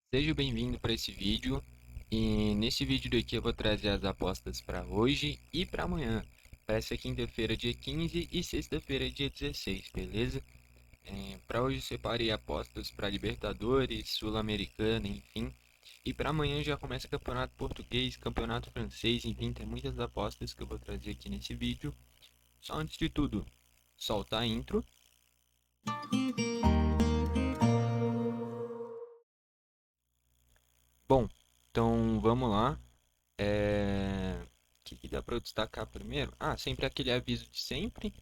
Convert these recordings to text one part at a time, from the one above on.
Seja bem-vindo para esse vídeo e nesse vídeo daqui eu vou trazer as apostas para hoje e para amanhã, para essa quinta-feira dia 15 e sexta-feira dia 16, beleza? Para hoje eu separei apostas para Libertadores, Sul-Americana, enfim. E para amanhã já começa Campeonato Português, Campeonato Francês, enfim, tem muitas apostas que eu vou trazer aqui nesse vídeo. Só antes de tudo, solta a intro. Bom, então vamos lá. O que dá para eu destacar primeiro? Sempre aquele aviso de sempre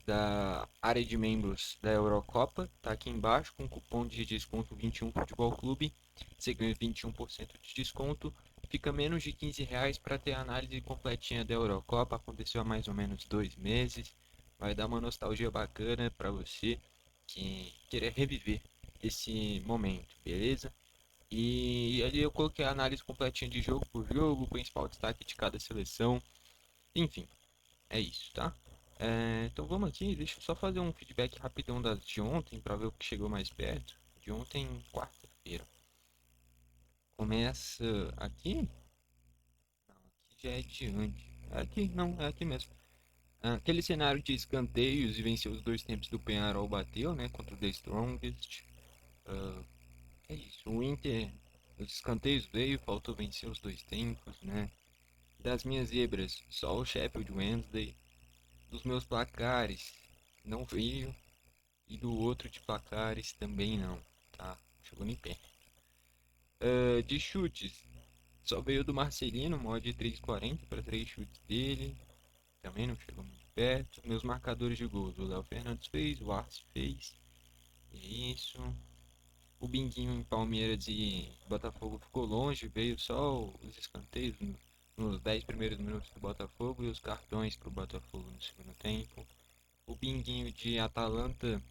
da área de membros da Eurocopa, tá aqui embaixo com cupom de desconto 21 Futebol Clube. Você ganha 21% de desconto. Fica menos de R$ 15 para ter a análise completinha da Eurocopa. Aconteceu há mais ou menos 2 meses. Vai dar uma nostalgia bacana para você que querer reviver esse momento, beleza? E ali eu coloquei a análise completinha de jogo por jogo, o principal destaque de cada seleção. Enfim, é isso, tá? Então vamos aqui, deixa eu só fazer um feedback rapidão das de ontem para ver o que chegou mais perto. De ontem, quarta-feira. Começa aqui? Não, aqui já é de antes. Aqui, não, é aqui mesmo. Aquele cenário de escanteios e venceu os dois tempos do Penharol bateu, né? Contra o The Strongest. Ah, é isso. O Inter, os escanteios veio, faltou vencer os dois tempos, né? Das minhas zebras, só o Sheffield Wednesday. Dos meus placares, não veio. E do outro de placares também não, tá? Chegou nem perto. De chutes, só veio do Marcelino, mod 340 para 3 chutes dele. Também não chegou muito perto. Meus marcadores de gols, o Léo Fernandes fez, o Arce fez. E isso. O Binguinho em Palmeiras e Botafogo ficou longe, veio só os escanteios nos 10 primeiros minutos do Botafogo e os cartões para o Botafogo no segundo tempo. O Binguinho de Atalanta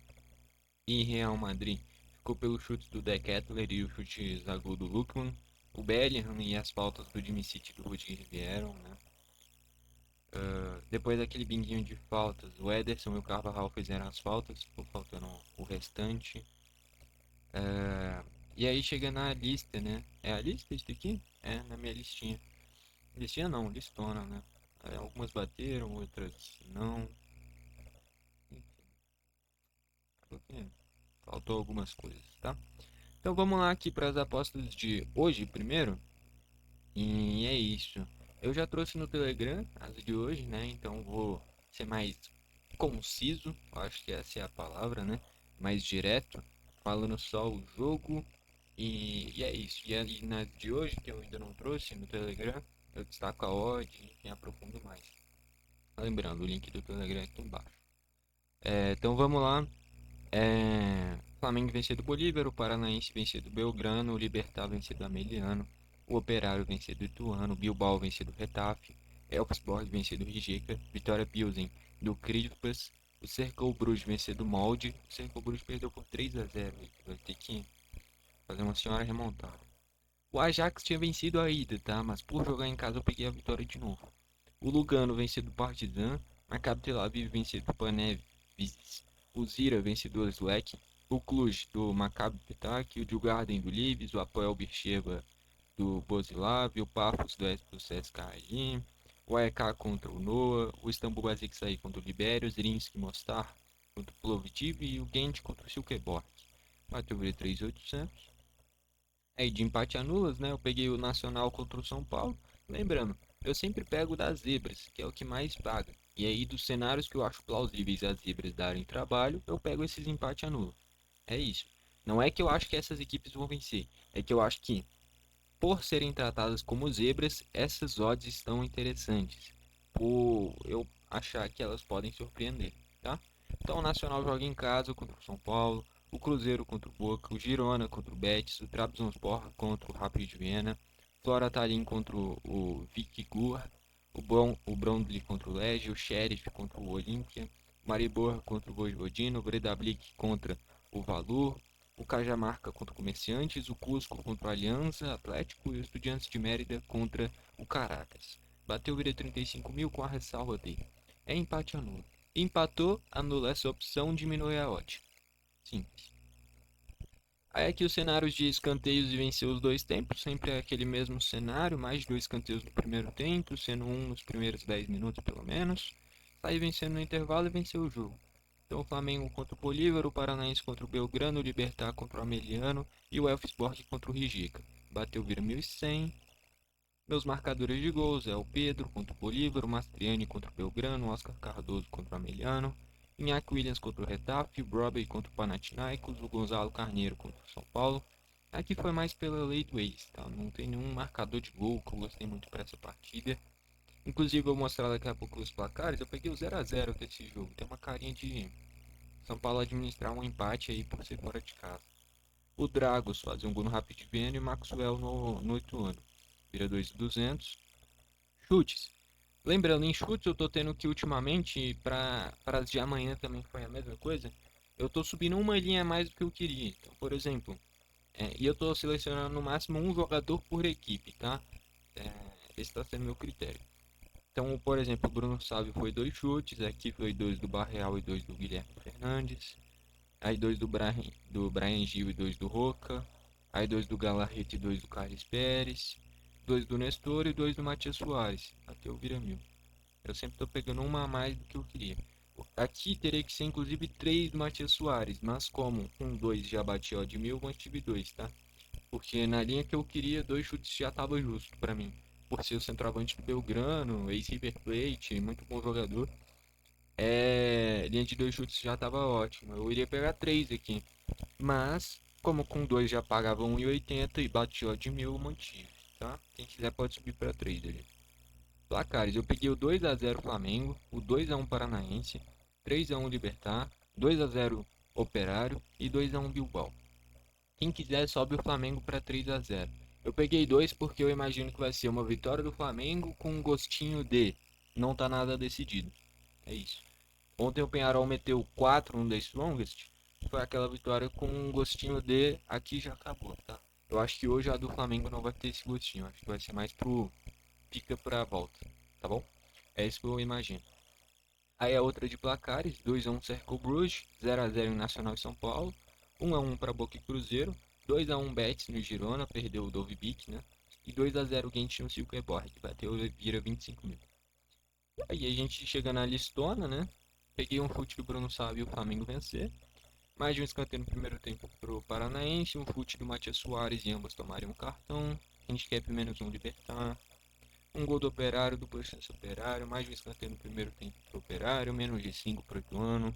e Real Madrid ficou pelos chutes do De Ketelaere e o chute zagudo do Lookman. O Bellingham e as faltas do Jimmy City e do Rudiger vieram, né? Depois daquele binguinho de faltas, o Ederson e o Carvajal fizeram as faltas, ficou faltando o restante. E aí chega na lista, né? É a lista isso daqui? É, na minha listinha. Listinha não, listona, né? Algumas bateram, outras não. Enfim, faltou algumas coisas, tá? Então vamos lá aqui para as apostas de hoje primeiro. E é isso. Eu já trouxe no Telegram as de hoje, né? Então vou ser mais conciso, acho que essa é a palavra, né? Mais direto, falando só o jogo. E é isso. E ali nas de hoje, que eu ainda não trouxe no Telegram, eu destaco a odd e aprofundo mais. Lembrando, o link do Telegram é aqui embaixo. Então vamos lá. Flamengo vencer do Bolívar, o Paranaense vencer do Belgrano, o Libertad vencer do Ameliano, o Operário vencer do Ituano, o Bilbao vencer do Retafe, Elfsborg vencer do Rijeka, Vitória Pilsen do Krispers, o Cercle Bruges vencer do Molde, o Cercle Bruges perdeu por 3-0, vai ter que fazer uma senhora remontada. O Ajax tinha vencido a ida, tá? Mas por jogar em casa eu peguei a vitória de novo. O Lugano venceu do Partizan, Maccabi Tel Aviv venceu do Panev, o Zira vencedor do Slek, o Cluj do Maccabi Petak, o Djurgården do Livres, o Apoel Beersheva do Bozislav, o Pafos do CSKA, o AEK contra o Noah, o Istambul Basaksehir contra o Liberia, o Zrinski Mostar contra o Plovdiv e o Gent contra o Silkeborg. Bateu o 3.800. Aí de empate a nulas, né? Eu peguei o Nacional contra o São Paulo. Lembrando, eu sempre pego das zebras, que é o que mais paga. E aí dos cenários que eu acho plausíveis as zebras darem trabalho, eu pego esses empate a nulo. É isso. Não é que eu acho que essas equipes vão vencer, é que eu acho que por serem tratadas como zebras, essas odds estão interessantes. Por eu achar que elas podem surpreender, tá? Então o Nacional joga em casa contra o São Paulo, o Cruzeiro contra o Boca, o Girona contra o Betis, o Trabzonspor contra o Rapid de Viena, Flora Tallinn contra o Viking, o Brondby contra o Lege, o Sheriff contra o Olímpia, o Maribor contra o Vojvodina, o Breidablik contra o Valur, o Cajamarca contra o Comerciantes, o Cusco contra o Aliança Atlético e o Estudiantes de Mérida contra o Caracas. Bateu vira 35 mil com a ressalva dele. É empate anula. Empatou, anula essa opção, diminui a odd. Simples. Aí aqui os cenários de escanteios e vencer os dois tempos, sempre é aquele mesmo cenário, mais de dois escanteios no primeiro tempo, sendo um nos primeiros 10 minutos pelo menos. Sair vencendo no intervalo e vencer o jogo. Então o Flamengo contra o Bolívar, o Paranaense contra o Belgrano, o Libertad contra o Ameliano e o Elfsborg contra o Rijeka. Bateu vira 1.100. Meus marcadores de gols é o Pedro contra o Bolívar, o Mastriani contra o Belgrano, o Oscar Cardoso contra o Ameliano, Iñaki Williams contra o Retafe, o Brobbey contra o Panathinaikos, o Gonzalo Carneiro contra o São Paulo. Aqui foi mais pela lei do ex, tá? Não tem nenhum marcador de gol que eu gostei muito para essa partida. Inclusive, eu vou mostrar daqui a pouco os placares. Eu peguei o 0 a 0 desse jogo. Tem uma carinha de São Paulo administrar um empate aí por ser fora de casa. O Dragos fazer um gol no Rapid Viena e o Maxwell no Ituano. Vira 2.200. Chutes. Lembrando, em chutes eu tô tendo que ultimamente, para as de amanhã também foi a mesma coisa, eu tô subindo uma linha a mais do que eu queria. Então, por exemplo, e eu tô selecionando no máximo um jogador por equipe, tá? Esse tá sendo meu critério. Então, por exemplo, o Bruno Salvio foi 2 chutes, aqui foi 2 do Barreal e 2 do Guilherme Fernandes. Aí 2 do Brian Gil e 2 do Roca. Aí 2 do Galarrete e 2 do Carlos Pérez. 2 do Nestor e 2 do Matias Soares. Aqui eu vira 1.000. Eu sempre tô pegando uma a mais do que eu queria. Aqui teria que ser inclusive 3 do Matias Soares, mas como com 2 já bati ó de 1.000, mantive 2, tá? Porque na linha que eu queria, 2 chutes já tava justo pra mim. Por ser o centroavante do Belgrano, ex-River Plate, muito bom jogador. Linha de 2 chutes já tava ótimo. Eu iria pegar 3 aqui. Mas, como com 2 já pagava 1,80 e bati ó de 1.000, eu mantive, tá? Quem quiser pode subir pra 3 ali. Placares, eu peguei o 2 a 0 Flamengo, o 2 a 1 Paranaense, 3 a 1 Libertad, 2 a 0 Operário e 2 a 1 Bilbao. Quem quiser sobe o Flamengo para 3 a 0. Eu peguei 2 porque eu imagino que vai ser uma vitória do Flamengo com um gostinho de não tá nada decidido. É isso. Ontem o Penharol meteu 4 no The Strongest. Foi aquela vitória com um gostinho de aqui já acabou, tá? Eu acho que hoje a do Flamengo não vai ter esse gostinho. Acho que vai ser mais pro pica pra volta, tá bom? É isso que eu imagino. Aí a outra de placares, 2 a 1 Cercle Bruges, 0 a 0 em Nacional e São Paulo, 1 a 1 para Boca e Cruzeiro, 2 a 1 Betis no Girona, perdeu o Dovbyk, né? E 2 a 0 Gent no Silkeborg, bateu vira 25.000. Aí a gente chega na listona, né? Peguei um chute do Bruno Sávio e o Flamengo vencer. Mais de um escanteio no primeiro tempo pro Paranaense, um chute do Matias Soares e ambos tomarem um cartão. Handicap menos um Libertar. Um gol do Operário, dupla chance Operário, mais de um escanteio no primeiro tempo pro Operário, menos de 5 pro Ituano.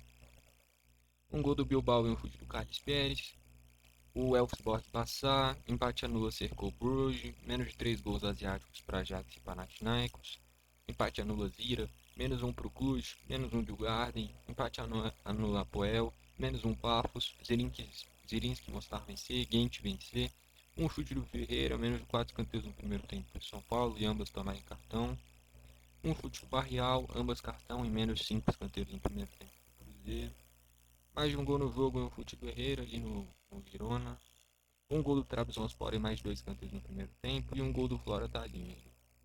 Um gol do Bilbao e um chute do Carlos Pérez. O Elfsborg passar, empate anula cercou Bruges, menos de 3 gols asiáticos para Ajax e Panathinaikos. Empate anula Zira, menos um pro Cluj, menos um do Garden, empate anula Apoel, menos um Pafos, Zirinski mostrar vencer, Gent vencer. Um chute do Ferreira, menos de 4 escanteios no primeiro tempo para São Paulo e ambas tomarem cartão. Um chute do Barreal, ambas cartão e menos 5 escanteios no primeiro tempo do Cruzeiro. Mais de um gol no jogo e um chute do Herrera ali no Girona. Um gol do Trabzonspor e mais 2 escanteios no primeiro tempo. E um gol do Flora Tadinho.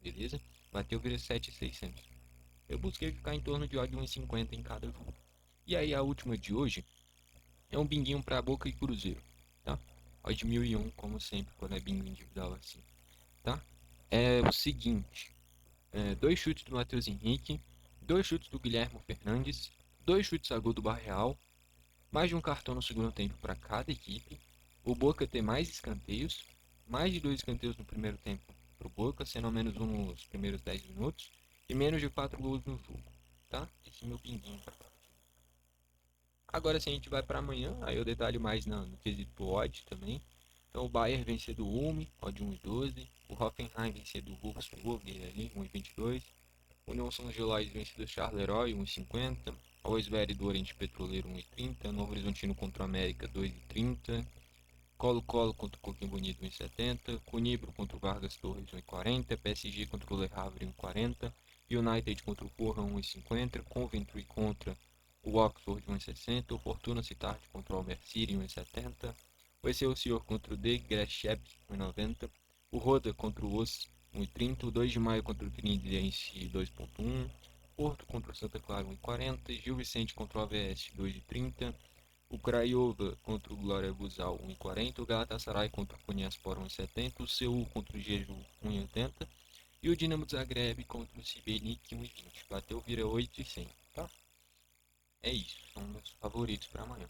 Beleza? Bateu vira 7.600. Eu busquei ficar em torno de odd 1,50 em cada jogo. E aí a última de hoje é um binguinho para Boca e Cruzeiro, tá? Odd 1.001, como sempre, quando é bingo individual assim, tá? É o seguinte, 2 chutes do Matheus Henrique, 2 chutes do Guilherme Fernandes, 2 chutes a gol do Barreal, mais de um cartão no segundo tempo para cada equipe, o Boca ter mais escanteios, mais de 2 escanteios no primeiro tempo para o Boca, sendo ao menos um nos primeiros 10 minutos, e menos de 4 gols no jogo, tá? Esse é meu pinguinho para partida. Agora se a gente vai para amanhã, aí eu detalho mais no quesito odd também. Então o Bayern vencer do Ulm, odd 1,12, o Hoffenheim vencer do Wolfsburg ali, 1,22, o União São Gelois vence do Charleroi, 1,50, o Osveri do Oriente Petroleiro, 1,30, Novo Horizontino contra o América, 2,30, Colo-Colo contra o Coquimbo Bonito, 1,70, Cunibro contra o Vargas Torres, 1,40, PSG contra o Le Havre, 1,40, United contra o Porra, 1,50, Coventry contra o Oxford, 1,60, o Fortuna Città contra o Almer City, 1,70, o Excelsior contra o De Graafschap, 1,90, o Roda contra o Os, 1,30, o 2 de Maio contra o Trinidense, 2,1, Porto contra o Santa Clara, 1,40, Gil Vicente contra o AVS, 2,30, O Craiova contra o Glória Buzal 1,40. O Galatasaray contra o Konyaspor 1,70. O Seul contra o Jeju 1,80. E o Dinamo Zagreb contra o Šibenik 1,20. Bateu, vira 8,100, tá? É isso, são meus favoritos para amanhã.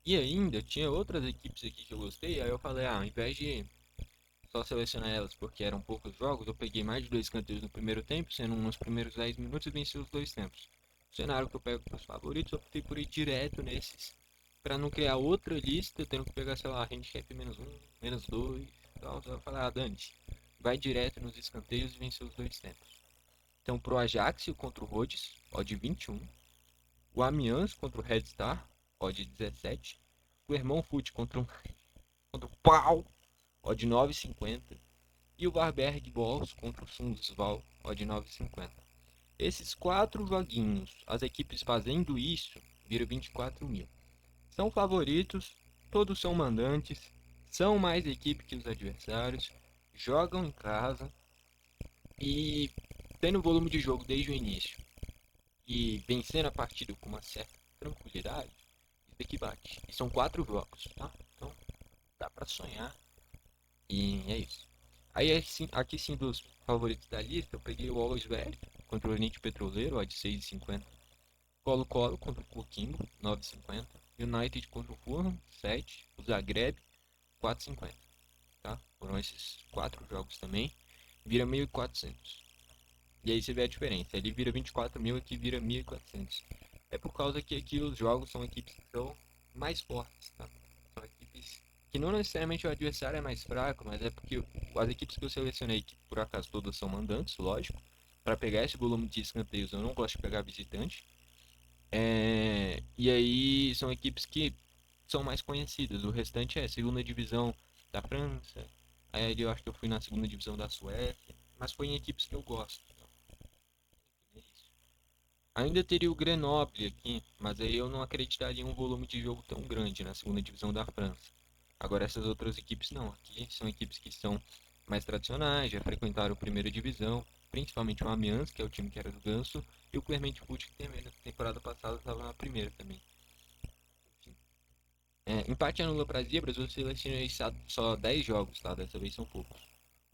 E ainda tinha outras equipes aqui que eu gostei, aí eu falei, ao invés de só selecionar elas porque eram poucos jogos, eu peguei mais de 2 escanteios no primeiro tempo, sendo nos primeiros 10 minutos e venci os 2 tempos. O cenário que eu pego para os favoritos, eu optei por ir direto nesses, para não criar outra lista, tendo que pegar, sei lá, handicap -1, -2, tal. Eu falei, dane-se, vai direto nos escanteios e vencer os 2 tempos. Então, pro Ajax contra o Rhodes, odd 21. O Amiens contra o Red Star, odd 17. O Clermont Foot contra o Pau, odd 9,50. E o Varberg Boys contra o Sundsvall, odd 9,50. Esses 4 joguinhos, as equipes fazendo isso, viram 24 mil. São favoritos, todos são mandantes, são mais equipe que os adversários, jogam em casa e tendo volume de jogo desde o início e vencendo a partida com uma certa tranquilidade, isso daqui bate. E são 4 jogos, tá? Então dá pra sonhar. E é isso. Aí aqui sim dos favoritos da lista, eu peguei o Always Red contra o Oriente Petroleiro, odd 6,50. Colo-Colo contra o Coquimbo, 9,50. United contra o Fulham, 7. O Zagreb, 4,50. Tá? Foram esses 4 jogos também. Vira 1.400. E aí você vê a diferença. Ele vira 24 mil, aqui vira 1.400. É por causa que aqui os jogos são equipes que são mais fortes, tá? São equipes que não necessariamente o adversário é mais fraco, mas é porque as equipes que eu selecionei, que por acaso todas são mandantes, lógico, para pegar esse volume de escanteios eu não gosto de pegar visitante. E aí são equipes que são mais conhecidas. O restante é segunda divisão da França. Aí eu acho que eu fui na segunda divisão da Suécia, mas foi em equipes que eu gosto. Ainda teria o Grenoble aqui, mas aí eu não acreditaria em um volume de jogo tão grande na segunda divisão da França. Agora essas outras equipes não, aqui são equipes que são mais tradicionais, já frequentaram a primeira divisão, principalmente o Amiens, que é o time que era do Ganso, e o Clermont Foot, que também na temporada passada estava na primeira também. Empate anula para as zebras, eu selecionei só 10 jogos, tá? Dessa vez são poucos.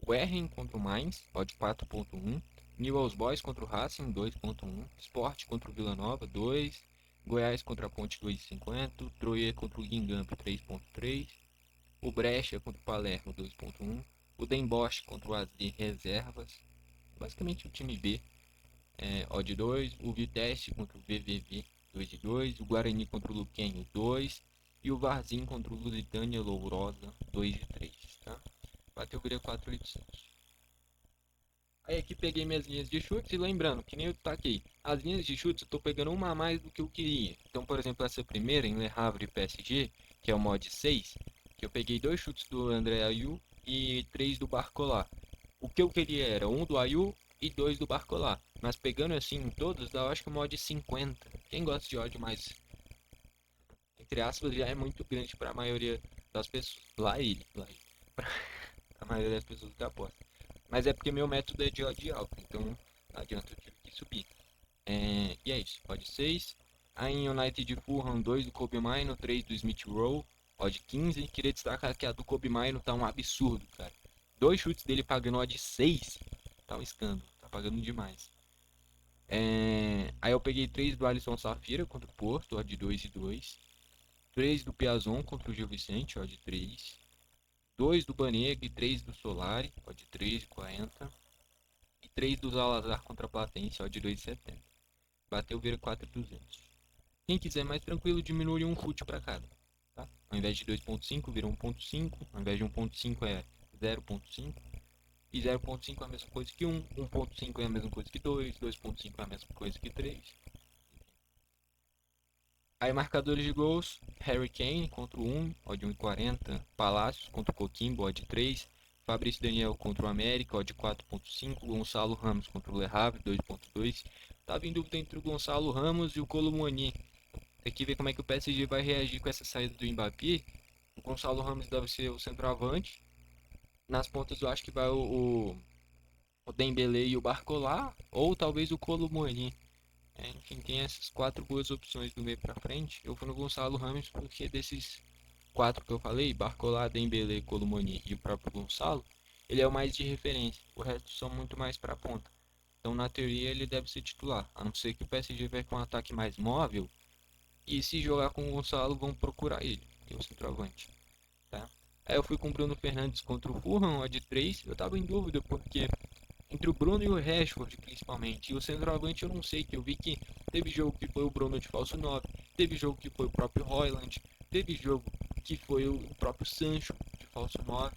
O Erren contra o Mainz, odd 4.1. Newell's Boys contra o Racing, 2.1. Sport contra o Vila Nova, 2. Goiás contra a Ponte, 2.50. Troia contra o Guingamp, 3.3. O Brecha contra o Palermo, 2.1. O Den Bosch contra o AZ Reservas, basicamente o time B, odd 2. O Vitesse contra o VVV, 2,2. O Guarani contra o Luquenho, 2. E o Varzim contra o Lusitânia Lourosa, 2,3. Tá? Bateu, virei 4,800. Aí aqui peguei minhas linhas de chutes e lembrando, que nem eu taquei, as linhas de chutes eu tô pegando uma a mais do que eu queria. Então, por exemplo, essa primeira em Le Havre PSG, que é o mod 6, que eu peguei 2 chutes do André Ayew e 3 do Barcola. O que eu queria era um do Ayew e 2 do Barcola. Mas pegando assim em todos, dá eu acho que o mod 50. Quem gosta de ódio mais, entre aspas, já é muito grande para a maioria das pessoas. Lá ele. Pra a maioria das pessoas que apostam. Mas é porque meu método é de odd alto, então não adianta, eu tive que subir. E é isso, odd 6. Aí em United Fulham, 2 do Kobe Mino, 3 do Smith Rowe, odd 15. Queria destacar que a do Kobe Mino tá um absurdo, cara. 2 chutes dele pagando odd 6, tá um escândalo, tá pagando demais. Aí eu peguei 3 do Alisson Safira contra o Porto, odd 2,2. 3 do Piazon contra o Gil Vicente, odd 3. 2 do Banega e 3 do Solari, odd 3,40. E 3 do Zalazar contra a Platense, odd 2,70. Bateu, vira 4,200. Quem quiser mais tranquilo, diminui um fute para cada. Tá? Ao invés de 2,5, vira 1,5. Ao invés de 1,5 é 0,5. E 0,5 é a mesma coisa que 1. 1,5 é a mesma coisa que 2. 2,5 é a mesma coisa que 3. Aí marcadores de gols, Harry Kane contra o 1, odd 1,40. Palácios contra o Coquimbo, odd 3. Fabrício Daniel contra o América, odd 4,5. Gonçalo Ramos contra o Le Havre, 2,2. Tava em dúvida entre o Gonçalo Ramos e o Kolo Muani. Tem que ver como é que o PSG vai reagir com essa saída do Mbappé. O Gonçalo Ramos deve ser o centroavante. Nas pontas eu acho que vai o Dembélé e o Barcola, ou talvez o Kolo Muani. Enfim, tem essas 4 boas opções do meio pra frente. Eu fui no Gonçalo Ramos porque desses 4 que eu falei, Barcola, Dembélé, Colomoni e o próprio Gonçalo, ele é o mais de referência. O resto são muito mais pra ponta. Então, na teoria, ele deve ser titular. A não ser que o PSG vai com um ataque mais móvel. E se jogar com o Gonçalo, vão procurar ele, que é o centroavante. Tá? Aí eu fui com o Bruno Fernandes contra o Fulham, odd 3. Eu tava em dúvida porque entre o Bruno e o Rashford, principalmente. E o centroavante eu não sei, que eu vi que teve jogo que foi o Bruno de falso 9, teve jogo que foi o próprio Højlund, teve jogo que foi o próprio Sancho de falso 9,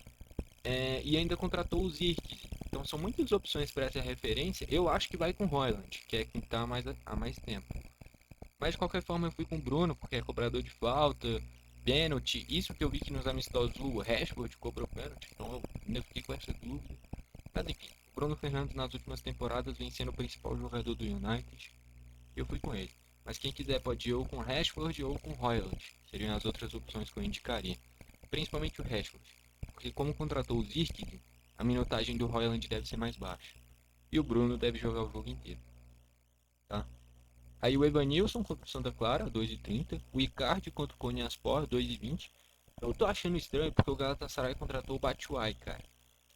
e ainda contratou o Zirkzee. Então são muitas opções para essa referência. Eu acho que vai com o Højlund, que é quem está há mais tempo. Mas de qualquer forma eu fui com o Bruno, porque é cobrador de falta, pênalti. Isso que eu vi que nos amistosos o Rashford cobrou pênalti, então eu ainda fiquei com essa dúvida. Mas enfim, o Bruno Fernandes nas últimas temporadas vem sendo o principal jogador do United. Eu fui com ele. Mas quem quiser pode ir ou com Rashford ou com Højlund. Seriam as outras opções que eu indicaria. Principalmente o Rashford. Porque como contratou o Zirkzee, a minutagem do Højlund deve ser mais baixa. E o Bruno deve jogar o jogo inteiro. Tá? Aí o Evanilson contra o Santa Clara, 2,30. O Icardi contra o Konyaspor, 2,20. Eu tô achando estranho porque o Galatasaray contratou o Batshuayi, cara.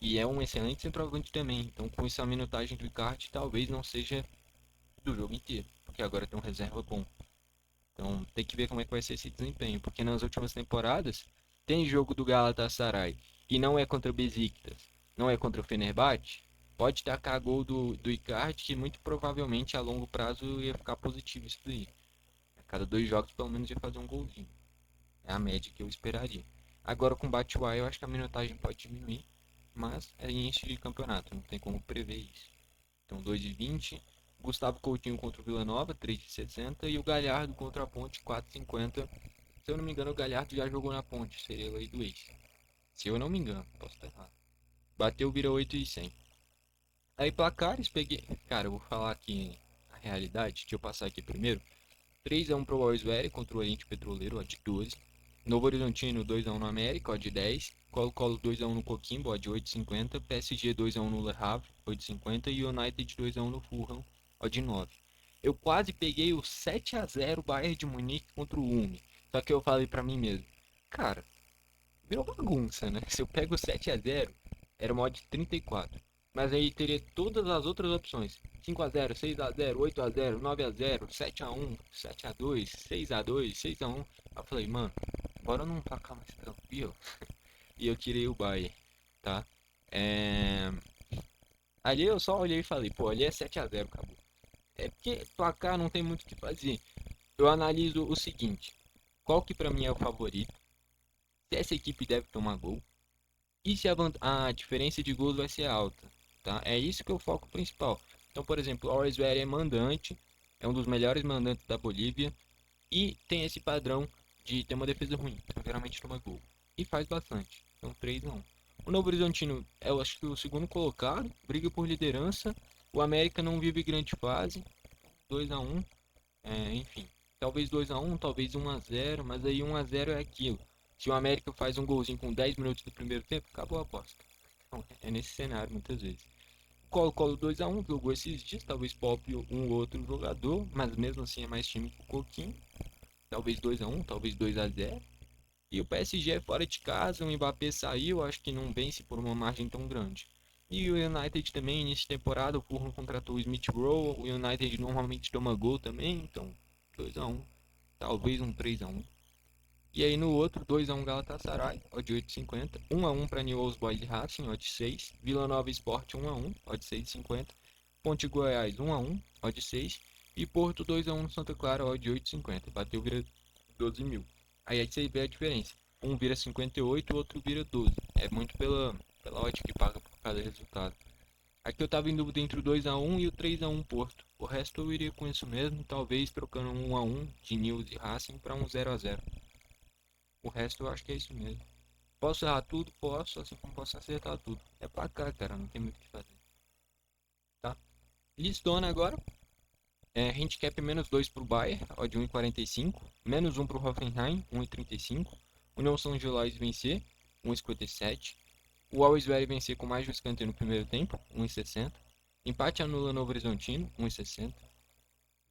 E é um excelente centroavante também. Então, com essa minutagem do Icardi, talvez não seja do jogo inteiro. Porque agora tem um reserva bom. Então, tem que ver como é que vai ser esse desempenho. Porque nas últimas temporadas, tem jogo do Galatasaray e não é contra o Besiktas, não é contra o Fenerbahçe. Pode tacar gol do Icardi, que muito provavelmente a longo prazo ia ficar positivo isso daí. A cada 2 jogos, pelo menos, ia fazer um golzinho. É a média que eu esperaria. Agora, com o Batshuayi, eu acho que a minutagem pode diminuir. Mas é início de campeonato, não tem como prever isso. Então 2,20. Gustavo Coutinho contra o Vila Nova, 3,60. E o Galhardo contra a Ponte, 4,50. Se eu não me engano, o Galhardo já jogou na Ponte, seria lei do ex. Se eu não me engano, posso estar errado. Bateu, vira 8,100. Aí placares, peguei. Cara, eu vou falar aqui a realidade, deixa eu passar aqui primeiro. 3-1 pro Wolfsberg contra o Oriente Petroleiro, odd 12. Novo Horizontino 2-1 no América, odd 10. Colo-Colo 2-1 no Coquimbo, odd 8,50. PSG 2-1 no Le Havre, 8,50. E United 2-1 no Fulham, odd 9. Eu quase peguei o 7-0 Bayern de Munique contra o Ulm. Só que eu falei pra mim mesmo, cara, virou bagunça, né? Se eu pego 7-0, era uma odd 34. Mas aí teria todas as outras opções. 5-0, 6-0, 8-0, 9-0, 7-1, 7-2, 6-2, 6-1. Eu falei, mano, bora num placar mais tranquilo. E eu tirei o Bayern, tá? É... Ali eu só olhei e falei, pô, ali é 7-0, acabou. É porque placar não tem muito o que fazer. Eu analiso o seguinte, qual que pra mim é o favorito? Se essa equipe deve tomar gol. E se a diferença de gols vai ser alta, tá? É isso que é o foco principal. Então, por exemplo, o Always Ready é mandante, é um dos melhores mandantes da Bolívia e tem esse padrão de ter uma defesa ruim, então geralmente toma gol. E faz bastante, então 3-1. O Novo Horizontino é, eu acho que o segundo colocado, briga por liderança. O América não vive grande fase, 2-1, enfim. Talvez 2-1, talvez 1-0, mas aí 1-0 é aquilo. Se o América faz um golzinho com 10 minutos do primeiro tempo, acabou a aposta. Então, é nesse cenário muitas vezes. O Colo-Colo 2-1 jogou esses dias, talvez poupe um ou outro jogador, mas mesmo assim é mais time que o Coquinho. Talvez 2-1, talvez 2-0. E o PSG é fora de casa, o Mbappé saiu, acho que não vence por uma margem tão grande. E o United também, início de temporada, o Fulham contratou o Smith Rowe, o United normalmente toma gol também, então 2-1, talvez um 3-1. E aí no outro, 2-1 Galatasaray, odd 8,50. 1-1 para Newell's Boys de Racing, odd 6. Vila Nova Sport 1-1, odd 6,50. Ponte Goiás 1-1, odd 6. E Porto 2-1 no Santa Clara, odd 8,50. Bateu, vira 12 mil. Aí você vê a diferença. Um vira 58, o outro vira 12. É muito pela odd que paga por cada resultado. Aqui eu tava em dúvida entre o 2-1 e o 3-1 Porto. O resto eu iria com isso mesmo, talvez trocando um 1-1 de Newell's e Racing para um 0-0. O resto eu acho que é isso mesmo. Posso errar tudo? Posso, assim como posso acertar tudo. É pra cá, cara, não tem muito o que fazer. Tá? Listona agora. Handicap menos 2 pro Bayern, odd 1,45. Menos 1 pro Hoffenheim, 1,35. União São Gilois vencer, 1,57. O Always Ready vencer com mais de um escanteio no primeiro tempo, 1,60. Empate anula Novo Horizontino, 1,60.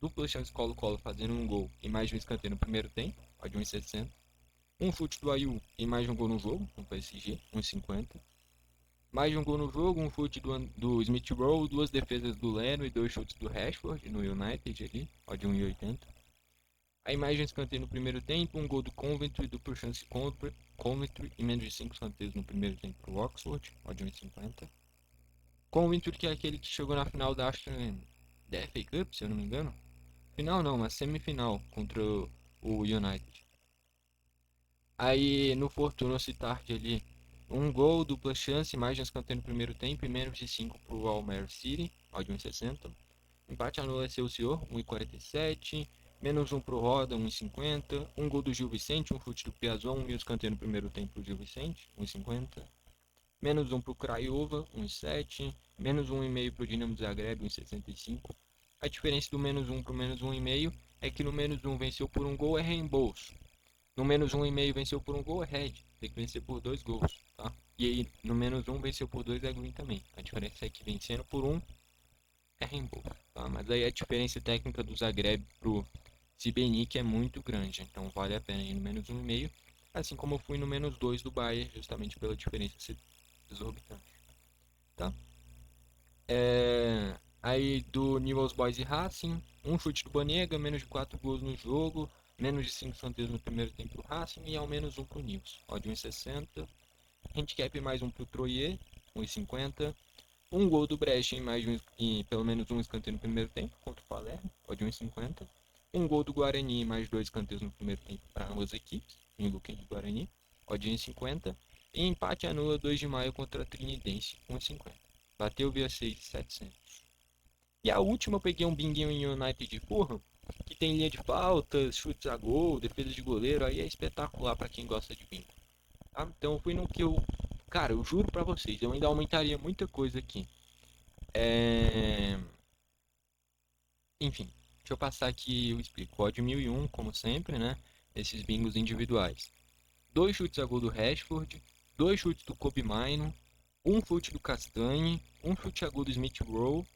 dupla chance Colo-Colo fazendo um gol e mais de um escanteio no primeiro tempo, ó, de 1,60. Um chute do Ayew e mais de um gol no jogo, no PSG, 1,50. Mais de um gol no jogo, um chute do Smith Rowe, duas defesas do Leno e dois chutes do Rashford no United ali, ó, de 1,80. Aí mais de um escanteio no primeiro tempo, um gol do Coventry, dupla chance Coventry e menos de 5 escanteios no primeiro tempo pro Oxford, ó, de 1,50. Coventry, que é aquele que chegou na final da FA Cup, se eu não me engano. Final não, mas semifinal contra o United. Aí no Fortuna Cittard ali, um gol, dupla chance, mais de um escanteio no primeiro tempo e menos de 5 pro Almere City, ó, de 1,60. Empate anula Excelsior, 1,47. Menos um pro Roda, 1,50. Um gol do Gil Vicente, um chute do Piazon e um escanteio no primeiro tempo pro Gil Vicente, 1,50. Menos um pro Craiova, 1,7. Menos 1,5 pro Dinamo Zagreb, 1,65. A diferença do menos 1 pro menos 1,5 é que no menos 1 venceu por um gol é reembolso. No menos 1,5 venceu por um gol é red. Tem que vencer por 2 gols, tá? E aí no menos 1 venceu por 2 é green também. A diferença é que vencendo por 1 é reembolso, tá? Mas aí a diferença técnica do Zagreb pro Šibenik é muito grande. Então vale a pena ir no menos 1,5. Assim como eu fui no menos 2 do Bayern, justamente pela diferença ser exorbitante, tá? Aí do Newell's Boys e Racing, um chute do Banega, menos de 4 gols no jogo, menos de 5 escanteios no primeiro tempo pro Racing e ao menos um pro Newell's, ó, de 1,60. Handicap mais um pro Troyes, 1,50. Um gol do Brecht e pelo menos um escanteio no primeiro tempo contra o Palermo, ó, de 1,50. Um gol do Guarani e mais 2 escanteios no primeiro tempo para ambas as equipes, em Luquem e Guarani, ó, de 1,50. E empate anula 2 de maio contra a Trinidense, 1,50. Bateu via 6,700. E a última eu peguei um binguinho em United de Fulham, que tem linha de faltas, chutes a gol, defesa de goleiro, aí é espetacular para quem gosta de bingo. Tá? Então eu fui no que eu... Cara, eu juro pra vocês, eu ainda aumentaria muita coisa aqui. Enfim, deixa eu passar aqui, eu explico. Odd 1001, como sempre, né? Esses bingos individuais. 2 chutes a gol do Rashford, 2 chutes do Kobe Mino, um chute do Castanhe, um chute a gol do Smith Rowe,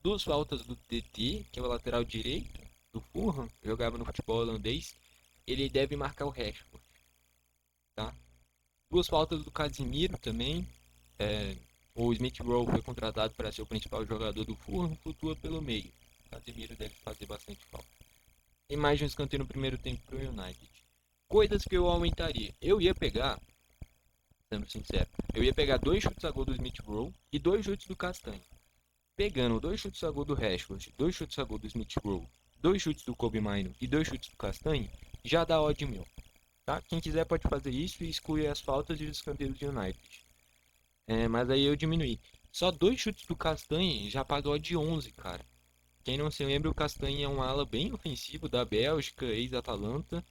2 faltas do TT, que é o lateral direito do Fulham, jogava no futebol holandês. Ele deve marcar o Rashford, tá? 2 faltas do Casemiro também. O Smith Rowe foi contratado para ser o principal jogador do Fulham, flutua pelo meio. O Casemiro deve fazer bastante falta. E mais de um escanteio no primeiro tempo para o United. Coisas que eu aumentaria. Eu ia pegar, sendo sincero, eu ia pegar 2 chutes a gol do Smith Rowe e 2 chutes do Castanhe. Pegando 2 chutes a gol do Rashford, 2 chutes a gol do Smith Rowe, 2 chutes do Kobe Mino e 2 chutes do Castanhe, já dá odd 1000. Tá? Quem quiser pode fazer isso e excluir as faltas e os escanteios do United. Mas aí eu diminuí. Só 2 chutes do Castanhe já pagou de 11, cara. Quem não se lembra, o Castanhe é um ala bem ofensivo da Bélgica, ex-Atalanta.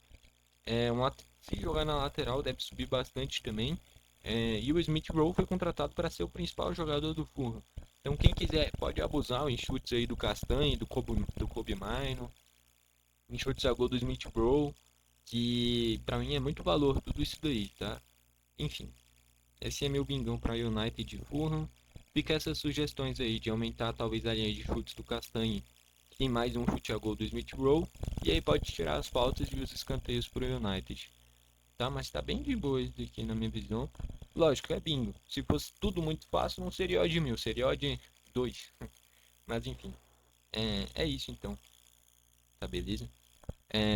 Se jogar na lateral deve subir bastante também. E o Smith Rowe foi contratado para ser o principal jogador do Fulham. Então quem quiser pode abusar em chutes aí do Castanhe, do Kobe Mino, em chutes a gol do Smith Rowe, que pra mim é muito valor tudo isso daí, tá? Enfim. Esse é meu bingão para United e Fulham. Fica essas sugestões aí de aumentar talvez a linha de chutes do Castanhe e mais um chute a gol do Smith Rowe. E aí pode tirar as faltas e os escanteios para o United. Tá? Mas tá bem de boa isso aqui na minha visão. Lógico, é bingo. Se fosse tudo muito fácil, não seria odd 1000, seria odd 2. Mas enfim. É isso então. Tá beleza?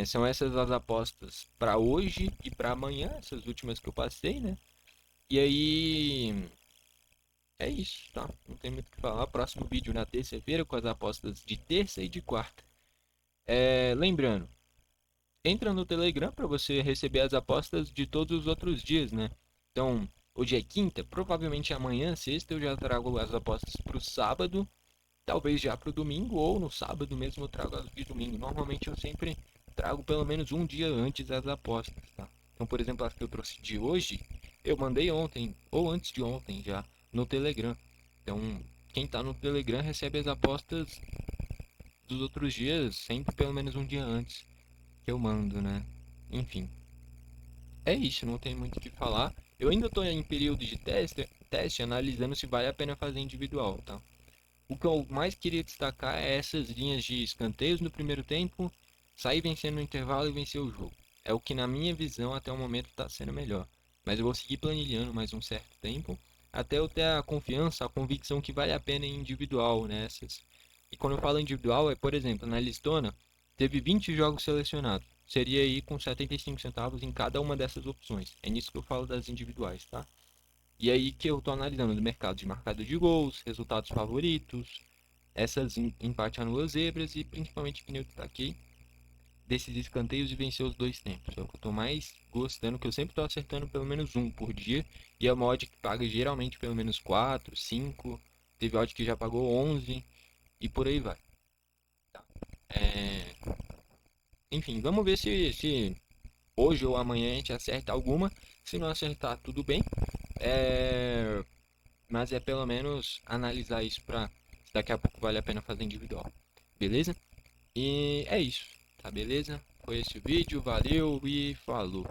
São essas as apostas para hoje e para amanhã. Essas últimas que eu passei, né? E aí... É isso, tá? Não tem muito o que falar. Próximo vídeo na terça-feira com as apostas de terça e de quarta. Lembrando, entra no Telegram para você receber as apostas de todos os outros dias, né? Então, hoje é quinta, provavelmente amanhã, sexta, eu já trago as apostas para o sábado, talvez já para o domingo ou no sábado mesmo eu trago as de domingo. Normalmente eu sempre trago pelo menos um dia antes as apostas, tá? Então, por exemplo, as que eu trouxe de hoje, eu mandei ontem ou antes de ontem já no Telegram. Então, quem tá no Telegram recebe as apostas dos outros dias sempre pelo menos um dia antes que eu mando, né? Enfim, é isso, não tem muito o que falar. Eu ainda tô em período de teste analisando se vale a pena fazer individual, tá? O que eu mais queria destacar é essas linhas de escanteios no primeiro tempo, sair vencendo no intervalo e vencer o jogo. É o que na minha visão até o momento está sendo melhor. Mas eu vou seguir planilhando mais um certo tempo, até eu ter a confiança, a convicção que vale a pena em individual nessas. E quando eu falo individual, é, por exemplo, na listona, teve 20 jogos selecionados. Seria aí com 75 centavos em cada uma dessas opções. É nisso que eu falo das individuais, tá? E aí que eu tô analisando do mercado de marcado de gols, resultados favoritos, essas empate anulas zebras e principalmente pneu de taquei desses escanteios e vencer os dois tempos. É o que eu tô mais gostando, que eu sempre tô acertando pelo menos um por dia. E é uma odd que paga geralmente pelo menos 4, 5. Teve odd que já pagou 11 e por aí vai. É... Enfim, vamos ver se hoje ou amanhã a gente acerta alguma. Se não acertar, tudo bem. É... Mas é pelo menos analisar isso pra daqui a pouco vale a pena fazer individual. Beleza? E é isso, tá beleza? Foi esse o vídeo, valeu e falou.